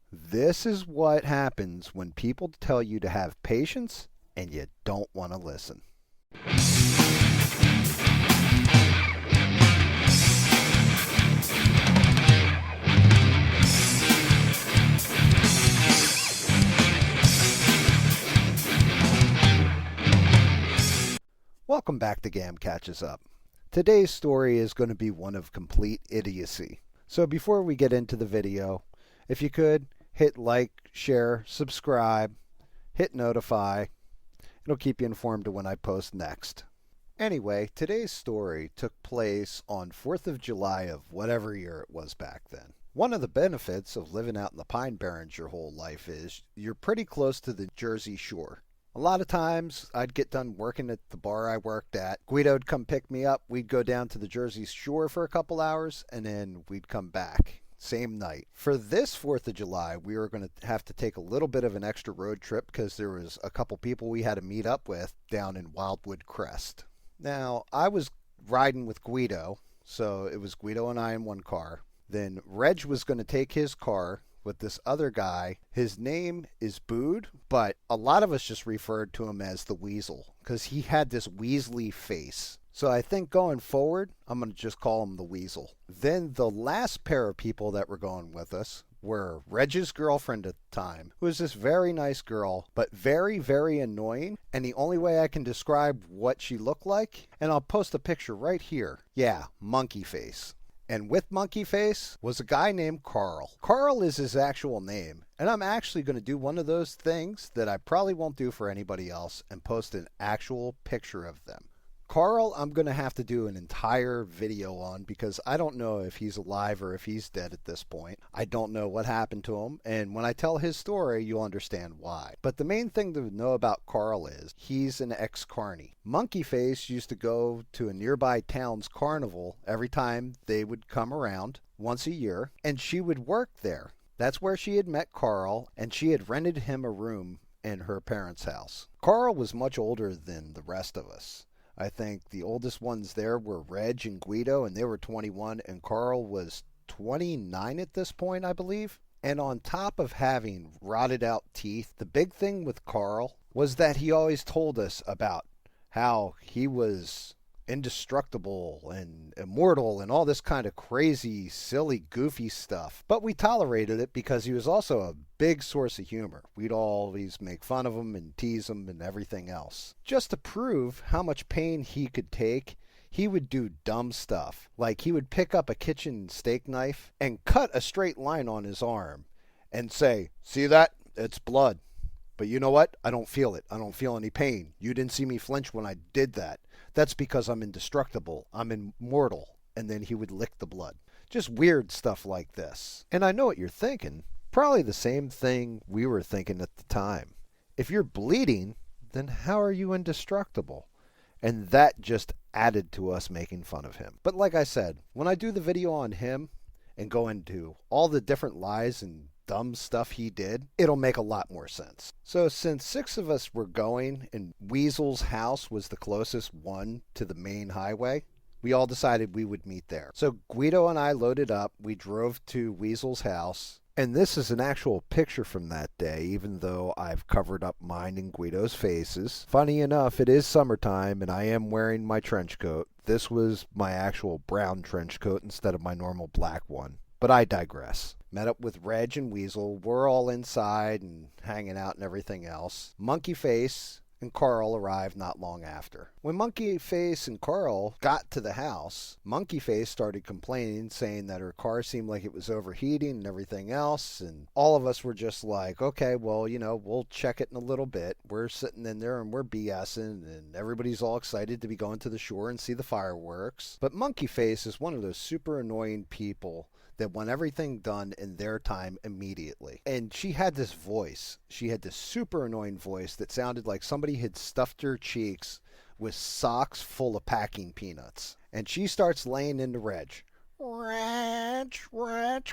This is what happens when people tell you to have patience and you don't want to listen. Welcome back to Gam Catches Up. Today's story is going to be one of complete idiocy. So before we get into the video, if you could, hit like, share, subscribe, hit notify. It'll keep you informed of when I post next. Anyway, today's story took place on 4th of July of whatever year it was back then. One of the benefits of living out in the Pine Barrens your whole life is you're pretty close to the Jersey Shore. A lot of times I'd get done working at the bar I worked at. Guido'd come pick me up. We'd go down to the Jersey Shore for a couple hours and then we'd come back. Same night. For this 4th of July, we were going to have to take a little bit of an extra road trip because there was a couple people we had to meet up with down in Wildwood Crest. Now, I was riding with Guido, so it was Guido and I in one car. Then Reg was going to take his car with this other guy. His name is Bood, but a lot of us just referred to him as the Weasel because he had this Weasley face. So I think going forward, I'm going to just call him the Weasel. Then the last pair of people that were going with us were Reg's girlfriend at the time, who was this very nice girl, but very, very annoying. And the only way I can describe what she looked like, and I'll post a picture right here. Yeah, monkey face. And with monkey face was a guy named Carl. Carl is his actual name. And I'm actually going to do one of those things that I probably won't do for anybody else and post an actual picture of them. Carl, I'm going to have to do an entire video on because I don't know if he's alive or if he's dead at this point. I don't know what happened to him, and when I tell his story, you'll understand why. But the main thing to know about Carl is he's an ex-carny. Monkeyface used to go to a nearby town's carnival every time they would come around once a year, and she would work there. That's where she had met Carl, and she had rented him a room in her parents' house. Carl was much older than the rest of us. I think the oldest ones there were Reg and Guido, and they were 21, and Carl was 29 at this point, I believe. And on top of having rotted out teeth, the big thing with Carl was that he always told us about how he was indestructible and immortal and all this kind of crazy, silly, goofy stuff. But we tolerated it because he was also a big source of humor. We'd always make fun of him and tease him and everything else. Just to prove how much pain he could take, he would do dumb stuff. Like he would pick up a kitchen steak knife and cut a straight line on his arm and say, "See that? It's blood. But you know what? I don't feel it. I don't feel any pain. You didn't see me flinch when I did that. That's because I'm indestructible. I'm immortal." And then he would lick the blood. Just weird stuff like this. And I know what you're thinking. Probably the same thing we were thinking at the time. If you're bleeding, then how are you indestructible? And that just added to us making fun of him. But like I said, when I do the video on him and go into all the different lies and dumb stuff he did, it'll make a lot more sense. So since 6 of us were going and Weasel's house was the closest one to the main highway, we all decided we would meet there. So Guido and I loaded up, we drove to Weasel's house, and this is an actual picture from that day, even though I've covered up mine and Guido's faces. Funny enough, it is summertime and I am wearing my trench coat. This was my actual brown trench coat instead of my normal black one. But I digress. Met up with Reg and Weasel. We're all inside and hanging out and everything else. Monkeyface and Carl arrived not long after. When Monkeyface and Carl got to the house, Monkeyface started complaining, saying that her car seemed like it was overheating and everything else. And all of us were just like, okay, well, we'll check it in a little bit. We're sitting in there and we're BSing, and everybody's all excited to be going to the shore and see the fireworks. But Monkeyface is one of those super annoying people that want everything done in their time immediately. And she had this voice. She had this super annoying voice that sounded like somebody had stuffed her cheeks with socks full of packing peanuts. And she starts laying into Reg. "Reg,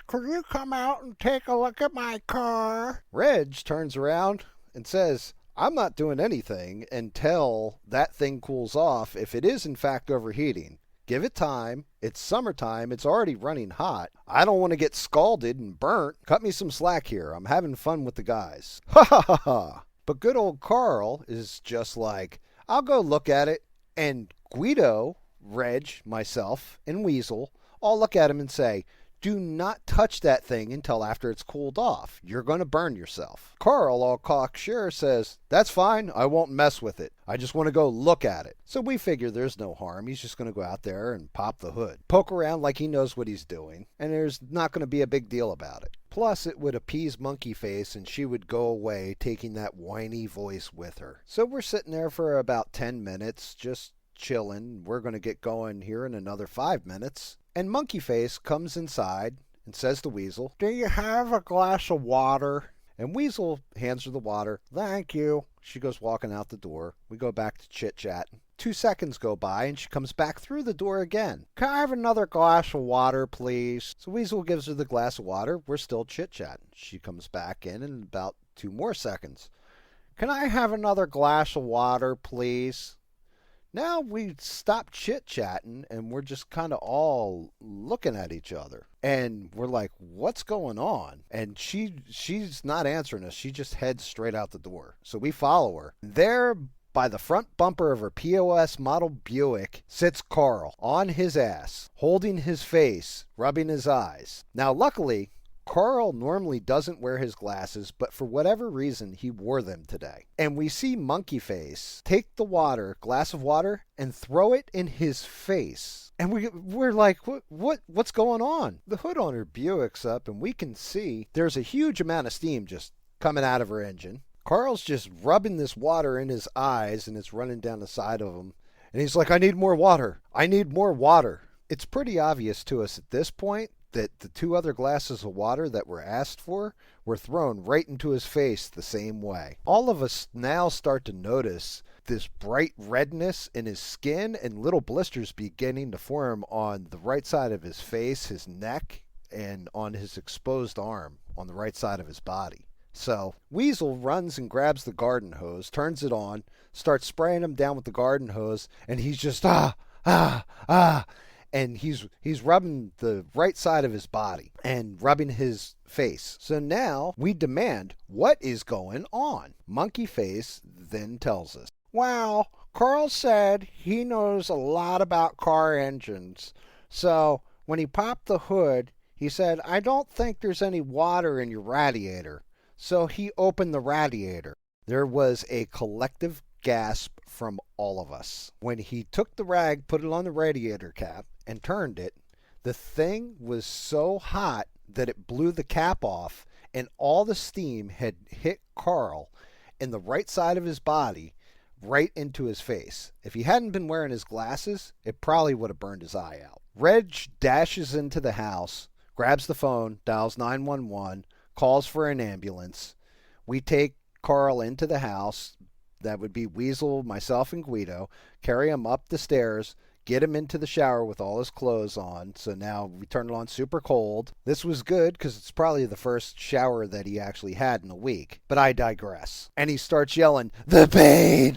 could you come out and take a look at my car?" Reg turns around and says, "I'm not doing anything until that thing cools off if it is in fact overheating. Give it time. It's summertime. It's already running hot. I don't want to get scalded and burnt. Cut me some slack here. I'm having fun with the guys. Ha ha ha ha. But good old Carl is just like, I'll go look at it. And Guido, Reg, myself, and Weasel all look at him and say, do not touch that thing until after it's cooled off. You're going to burn yourself. Carl, all cocksure, says, that's fine. I won't mess with it. I just want to go look at it. So we figure there's no harm. He's just going to go out there and pop the hood. Poke around like he knows what he's doing. And there's not going to be a big deal about it. Plus, it would appease Monkey Face and she would go away taking that whiny voice with her. So we're sitting there for about 10 minutes, just chilling. We're going to get going here in another 5 minutes. And Monkey Face comes inside and says to Weasel, do you have a glass of water? And Weasel hands her the water. Thank you. She goes walking out the door. We go back to chit-chatting. 2 seconds go by and she comes back through the door again. Can I have another glass of water, please? So Weasel gives her the glass of water. We're still chit-chatting. She comes back in about 2 more seconds. Can I have another glass of water, please? Now we stop chit-chatting and we're just kind of all looking at each other. And we're like, what's going on? And she's not answering us. She just heads straight out the door. So we follow her. There by the front bumper of her POS model Buick sits Carl on his ass, holding his face, rubbing his eyes. Now luckily, Carl normally doesn't wear his glasses, but for whatever reason, he wore them today. And we see Monkey Face take the glass of water, and throw it in his face. And we're like, what's going on? The hood on her Buick's up, and we can see there's a huge amount of steam just coming out of her engine. Carl's just rubbing this water in his eyes, and it's running down the side of him. And he's like, I need more water. I need more water. It's pretty obvious to us at this point that the 2 other glasses of water that were asked for were thrown right into his face the same way. All of us now start to notice this bright redness in his skin and little blisters beginning to form on the right side of his face, his neck, and on his exposed arm on the right side of his body. So Weasel runs and grabs the garden hose, turns it on, starts spraying him down with the garden hose, and he's just and he's rubbing the right side of his body and rubbing his face. So now we demand, what is going on? Monkey Face then tells us, well, Carl said he knows a lot about car engines. So when he popped the hood, he said, I don't think there's any water in your radiator. So he opened the radiator. There was a collective gasp from all of us. When he took the rag, put it on the radiator cap, and turned it, the thing was so hot that it blew the cap off, and all the steam had hit Carl in the right side of his body, right into his face. If he hadn't been wearing his glasses, it probably would have burned his eye out. Reg dashes into the house, grabs the phone, dials 911, calls for an ambulance. We take Carl into the house. That would be Weasel, myself, and Guido. Carry him up the stairs, get him into the shower with all his clothes on. So now we turn it on super cold. This was good because it's probably the first shower that he actually had in a week. But I digress. And he starts yelling, the pain,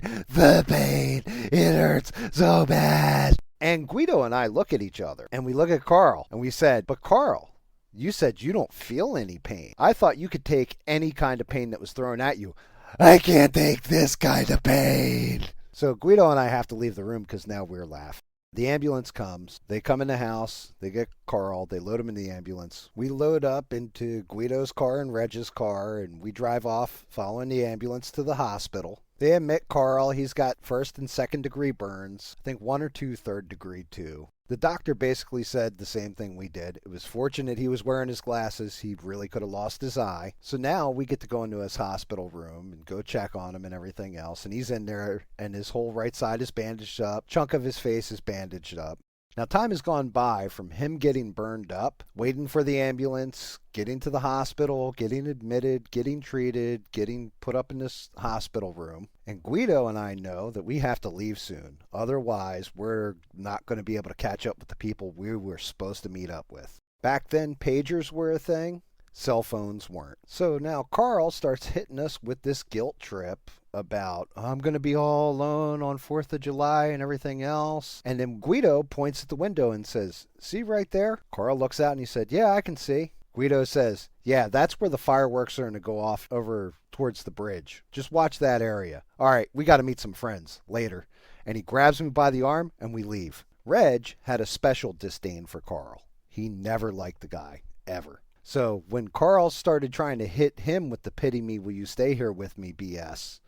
it hurts so bad. And Guido and I look at each other and we look at Carl and we said, but Carl, you said you don't feel any pain. I thought you could take any kind of pain that was thrown at you. I can't take this kind of pain. So Guido and I have to leave the room because now we're laughing. The ambulance comes. They come in the house. They get Carl. They load him in the ambulance. We load up into Guido's car and Reg's car, and we drive off following the ambulance to the hospital. They admit Carl. He's got 1st and 2nd degree burns. I think 1 or 2 3rd degree too. The doctor basically said the same thing we did. It was fortunate he was wearing his glasses. He really could have lost his eye. So now we get to go into his hospital room and go check on him and everything else. And he's in there and his whole right side is bandaged up. Chunk of his face is bandaged up. Now time has gone by from him getting burned up, waiting for the ambulance, getting to the hospital, getting admitted, getting treated, getting put up in this hospital room. And Guido and I know that we have to leave soon. Otherwise, we're not going to be able to catch up with the people we were supposed to meet up with. Back then, pagers were a thing. Cell phones weren't. So now Carl starts hitting us with this guilt trip about, I'm going to be all alone on 4th of July and everything else. And then Guido points at the window and says, see right there? Carl looks out and he said, yeah, I can see. Guido says, yeah, that's where the fireworks are going to go off over towards the bridge. Just watch that area. All right, we got to meet some friends later. And he grabs me by the arm and we leave. Reg had a special disdain for Carl. He never liked the guy, ever. So when Carl started trying to hit him with the pity me, will you stay here with me BS,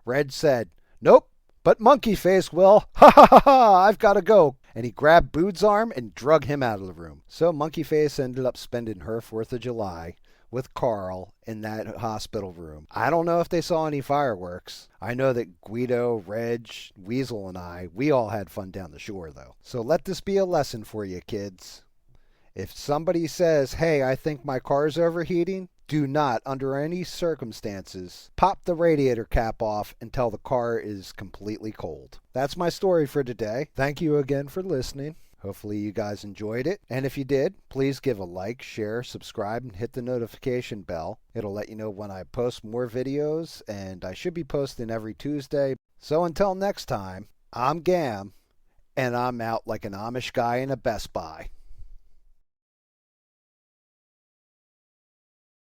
Reg said, nope, but Monkey Face will. Ha ha ha ha, I've got to go. And he grabbed Bood's arm and drug him out of the room. So Monkey Face ended up spending her 4th of July with Carl in that hospital room. I don't know if they saw any fireworks. I know that Guido, Reg, Weasel, and we all had fun down the shore though. So let this be a lesson for you kids. If somebody says, hey, I think my car's overheating, do not, under any circumstances, pop the radiator cap off until the car is completely cold. That's my story for today. Thank you again for listening. Hopefully you guys enjoyed it. And if you did, please give a like, share, subscribe, and hit the notification bell. It'll let you know when I post more videos, and I should be posting every Tuesday. So until next time, I'm Gam, and I'm out like an Amish guy in a Best Buy.